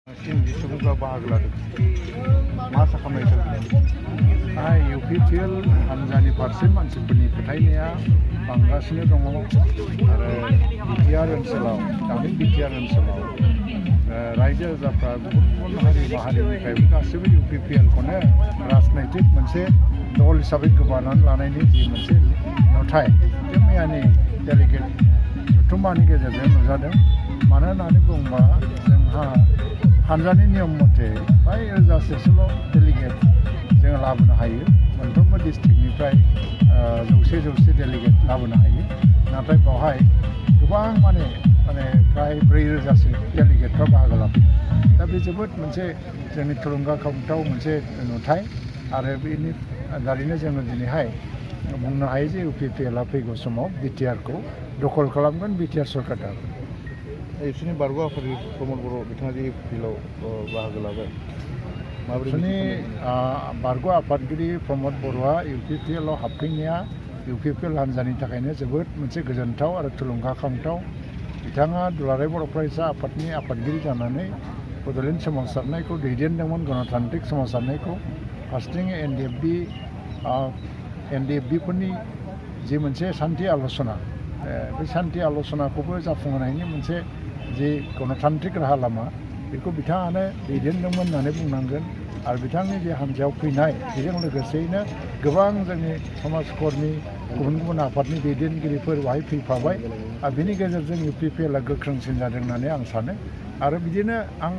Sini subuhnya bahagia lagi. Masa kami itu. UPPL Hamzani Parsi मानसिफोरनि फोथायनाया बांगासिनो दङ आरो बिटिआर ओनसोलाव दानि बिटिआर ओनसोलाव रायजो राजाफ्रा गुबुन हारि माहारिनिफ्रायबो गासैबो UPPL-खौनो राजनैतिक मोनसे दल हिसाबै गोबानानै लानायनि जि मोनसे नुथाय बे मैयानि डेलिगेट जथुम्मानि गेजेरजों नुजादों। मानो होननानै बुङोबा जोंहा हानजानि नियम मथे 5,000 डेलिगेट जों लाबोनो हायो। मोनफ्रोमबो डिस्ट्रिक्टनिफ्राय 100 डेलिगेट लाबोनो हायो। नाथाय बेवहाय गोबां माने फ्राय 4,000 डेलिगेटफ्रा बाहागो लाफैयो। दा बे जोबोद मोनसे जोंनि थुलुंगाखांथाव मोनसे नुथाय आरो बेनि दारैनो जोङो दिनैहाय बुंनो हायो जे UPPL-आ फैगौ समाव बिटिआर-खौ दखल खालामगोन, बिटिआर सरकार दागोन। बिसोरनि बारग' आफादगिरि प्रमद बर' बिथाङा जे UPPL-आव बाहागो लाबाय बिसोरनि बारग' आफादगिरि प्रमद बर'आ UPPL-आव हाबफैनाया UPPL हान्जानि थाखायनो जोबोद मोनसे गोजोनथाव आरो थुलुंगाखांथाव। बिथाङा दुलाराय बर' फरायसा आफादनि आफादगिरि जानानै बड'लेण्ड सोमावसारनायखौ दैदेनदोंमोन, गणतान्त्रिक सोमावसारनायखौ। फारसेथिं NDFB-फोरनि जि मोनसे सान्थि आल'सना, बे सान्थि आल'सनाखौबो जाफुंहोनायनि मोनसे जि गणतान्त्रिक राहा लामा बेखौ बिथाङानो दैदेनदोंमोन होननानै बुंनांगोन। आरो बिथांनि जे हान्जायाव फैनाय बेजों लोगोसेयैनो गोबां जोंनि समाज कर्मि गुबुन गुबुन आफादनि दैदेनगिरिफोर बाहाय फैफाबाय आरो बेनि गेजेरजों UPPL-आ गोख्रोंसिन जादों होननानै आं सानो। आरो बिदिनो आं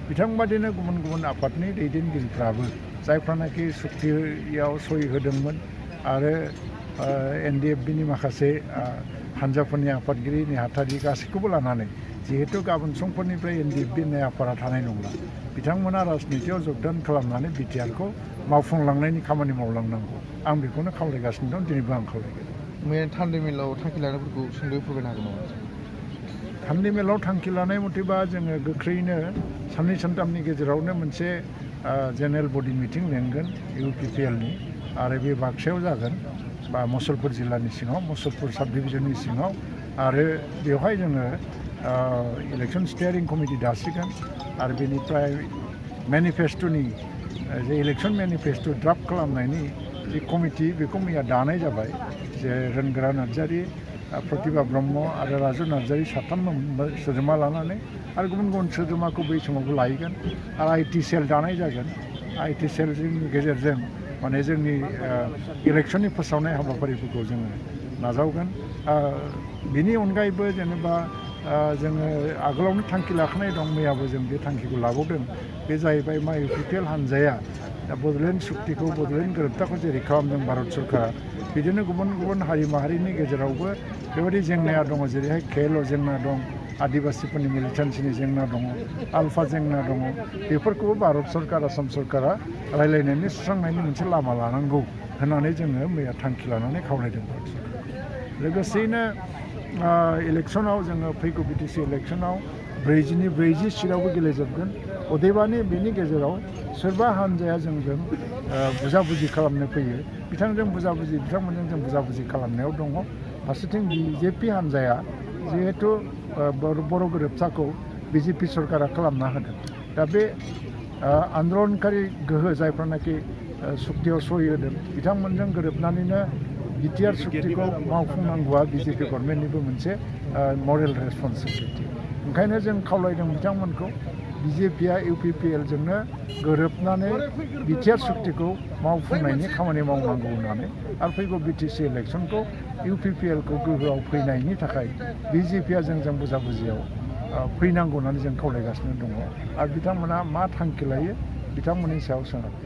बिथांबादिनो गुबुन गुबुन आफादनि दैदेनगिरिफ्राबो जायफ्रानाखि सुक्तियाव सहि होदोंमोन आरो NDFB-नि माखासे हान्जाफोरनि आफादगिरि नेहाथारि गासैखौबो लानानै जिहेतु गाबोन समफोरनिफ्राय NDFB होननाय आफादा थानाय नंला, बिथांमोना राजनितियाव जगदान खालामनानै बिटिआर-खौ मावफुंलांनायनि खामानि मावलांनांगौ। आं बेखौनो खावलायगासिनो दं, दिनैबो आं खावलायगोन। मैया थान्दै मेलाव थांखि लानायफोरखौ सुंद'यै फोरमायनो हागोन नामा? थान्दै मेलाव थांखि लानाय मथेबा जोङो गोख्रैनो साननै सानथामनि गेजेरावनो मोनसे जेनेरेल बडि मिटिं लेंगोन UPPL-नि आरो बे बाक्सायाव जागोन बा मुसलपुर जिल्लानि सिङाव, मुसलपुर साब डिभिजननि सिङाव। आरो बेवहाय जोङो इलेक्सन स्टियारिं कमिटि दासिगोन आरो बेनिफ्राय मेनिफेस्ट'नि जे इलेक्सन मेनिफेस्ट' ड्राफ्ट खालामनायनि जि कमिटि बेखौ मैया दानाय जाबाय। जे रोनगोरा नार्जारि, प्रतिभा ब्रह्म आरो राजु नार्जारि साथाम सोद्रोमा लानानै आरो गुबुन गुबुन सोद्रोमाखौ बै समावबो लायगोन आरो IT सेल दानाय जागोन। IT सेलनि गेजेरजों माने जोंनि इलेक्सननि फोसावनाय हाबाफारिफोरखौ जोङो नाजावगोन। बिनि अनगायैबो जेनेबा जोङो आगोलावनो थांखि लाखानाय दं, मैयाबो जों बे थांखिखौ लाबावदों। बे जाहैबाय मा UPPL हान्जाया बड'लेण्ड सुक्तिखौ, बड'लेण्ड गोरोबथाखौ जेरै खालामदों भारत सरकारा, बिदिनो गुबुन गुबुन हारि माहारिनि गेजेरावबो बेबायदि जेंनाया दङ। जेरैहाय KL' जेंना दं, आदिबासिफोरनि मिलिटेन्सिनि जेंना दङ, आल्फा जेंना दङ। बेफोरखौबो भारत सरकार, आसाम सरकारा रायलायनायनि सुस्रांनायनि मोनसे लामा लानांगौ होननानै जोङो मैया थांखि लानानै खावलायदों भारत सरकार। लोगोसेयैनो इलेक्सनाव जोङो फैगौ BTC इलेक्सनाव 40नि 40 सिटआवबो गेलेजोबगोन। अदेबानि बेनि गेजेराव सोरबा हान्जाया जोंजों बुजाबुजि खालामनो फैयो, बिथांमोनजों जों बुजाबुजि खालामनायाव दङ। फारसेथिं BJP हान्जाया जिहेतु बर' गोरोबथाखौ BJP सरकारा खालामना होदों। दा बे आन्दलनकारि गोहो जायफ्रानाखि सुक्तियाव सहि होदों, बिथांमोनजों गोरोबनानैनो बिटिआर सुक्तिखौ मावफुंनांगौआ BJP गभर्नमेन्टनिबो मोनसे मरेल रेसपन्सिबिलिटि। ओंखायनो जों खावलायदों बिथांमोनखौ BJP-आ UPPL-जोंनो गोरोबनानै बिटिआर सुक्तिखौ मावफुंनायनि खामानि मावनांगौ होननानै आरो फैगौ BTC इलेक्सनखौ UPPL-खौ गोहोआव फैनायनि थाखाय BJP-आ जोंजों बुजाबुजियाव फैनांगौ होननानै जों खावलायगासिनो दङ। आरो बिथांमोना मा थांखि लायो बिथांमोननि सायाव सोनारो।